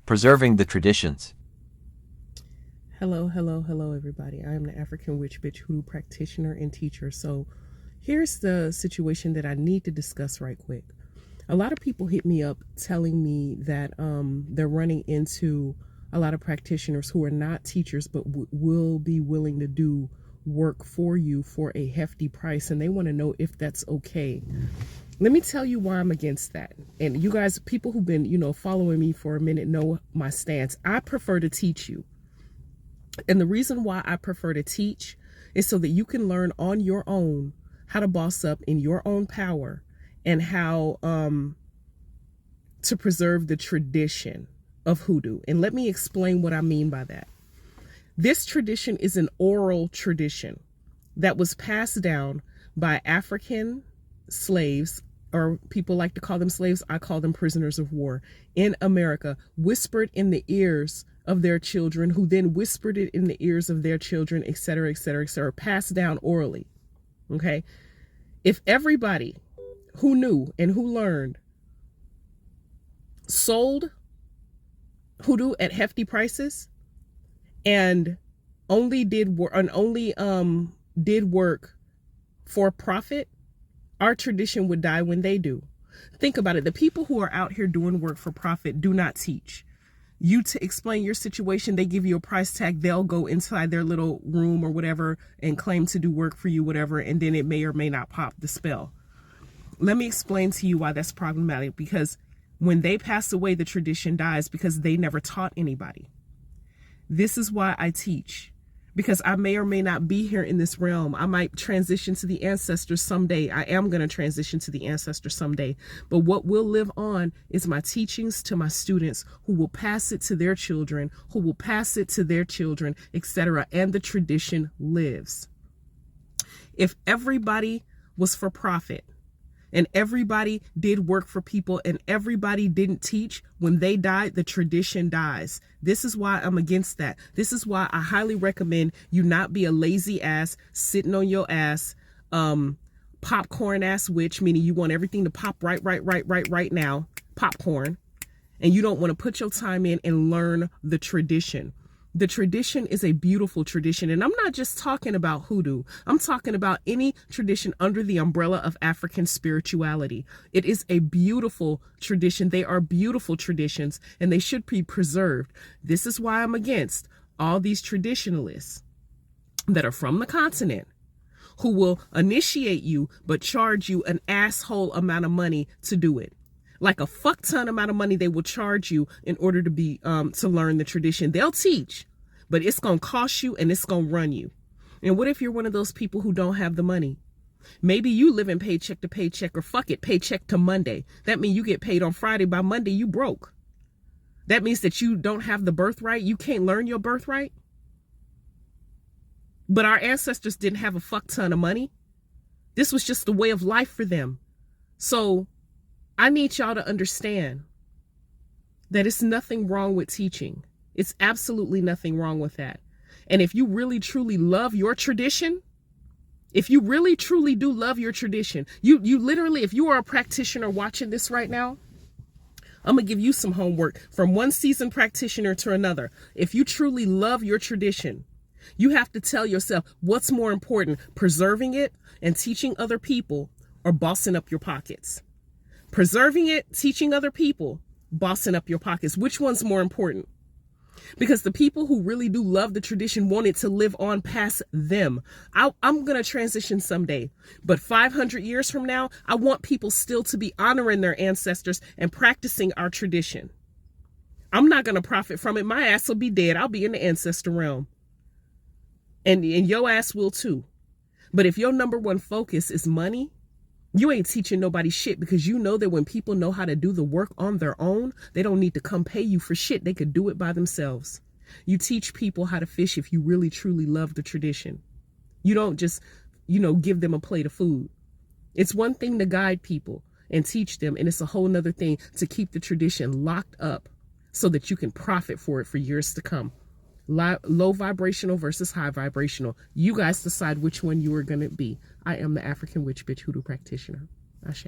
preserving the traditions. Hello, hello, hello, everybody. I am the African Witch Bitch Hoodoo practitioner and teacher. So here's the situation that I need to discuss right quick. A lot of people hit me up telling me that they're running into a lot of practitioners who are not teachers but will be willing to do work for you for a hefty price, and they want to know if that's okay. Let me tell you why I'm against that. And you guys, people who've been, following me for a minute know my stance. I prefer to teach you. And the reason why I prefer to teach is so that you can learn on your own how to boss up in your own power and how to preserve the tradition of hoodoo. And let me explain what I mean by that. This tradition is an oral tradition that was passed down by African slaves, or people like to call them slaves. I call them prisoners of war in America, whispered in the ears of their children, who then whispered it in the ears of their children, et cetera, et cetera, et cetera, passed down orally. Okay. If everybody who knew and who learned sold hoodoo at hefty prices and only did work for profit, our tradition would die when they do. Think about it. The people who are out here doing work for profit do not teach. You to explain your situation, they give you a price tag, they'll go inside their little room or whatever and claim to do work for you, whatever, and then it may or may not pop the spell. Let me explain to you why that's problematic. Because when they pass away, the tradition dies because they never taught anybody. This is why I teach. Because I may or may not be here in this realm. I might transition to the ancestors someday. I am going to transition to the ancestors someday. But what will live on is my teachings to my students, who will pass it to their children, who will pass it to their children, etc. And the tradition lives. If everybody was for profit, and everybody did work for people, and everybody didn't teach, when they died, the tradition dies. This is why I'm against that. This is why I highly recommend you not be a lazy ass, sitting on your ass, popcorn ass witch, meaning you want everything to pop right now, popcorn, and you don't want to put your time in and learn the tradition. The tradition is a beautiful tradition. And I'm not just talking about hoodoo. I'm talking about any tradition under the umbrella of African spirituality. It is a beautiful tradition. They are beautiful traditions, and they should be preserved. This is why I'm against all these traditionalists that are from the continent, who will initiate you but charge you an asshole amount of money to do it. Like a fuck ton amount of money they will charge you in order to be to learn the tradition. They'll teach, but it's gonna cost you and it's gonna run you. And what if you're one of those people who don't have the money? Maybe you live in paycheck to paycheck, or fuck it, paycheck to Monday. That means you get paid on Friday. By Monday, you broke. That means that you don't have the birthright. You can't learn your birthright. But our ancestors didn't have a fuck ton of money. This was just the way of life for them. So I need y'all to understand that it's nothing wrong with teaching. It's absolutely nothing wrong with that. And if you really truly love your tradition, if you really truly do love your tradition, you literally, if you are a practitioner watching this right now, I'm gonna give you some homework from one seasoned practitioner to another. If you truly love your tradition, you have to tell yourself what's more important, preserving it and teaching other people, or bossing up your pockets. Preserving it, teaching other people, bossing up your pockets. Which one's more important? Because the people who really do love the tradition want it to live on past them. I'm going to transition someday, but 500 years from now, I want people still to be honoring their ancestors and practicing our tradition. I'm not going to profit from it. My ass will be dead. I'll be in the ancestor realm. And your ass will too. But if your number one focus is money, you ain't teaching nobody shit, because you know that when people know how to do the work on their own, they don't need to come pay you for shit. They could do it by themselves. You teach people how to fish if you really truly love the tradition. You don't just, give them a plate of food. It's one thing to guide people and teach them, and it's a whole nother thing to keep the tradition locked up so that you can profit for it for years to come. Low vibrational versus high vibrational. You guys decide which one you are going to be. I am the African Witch Bitch Hoodoo practitioner. Ashe.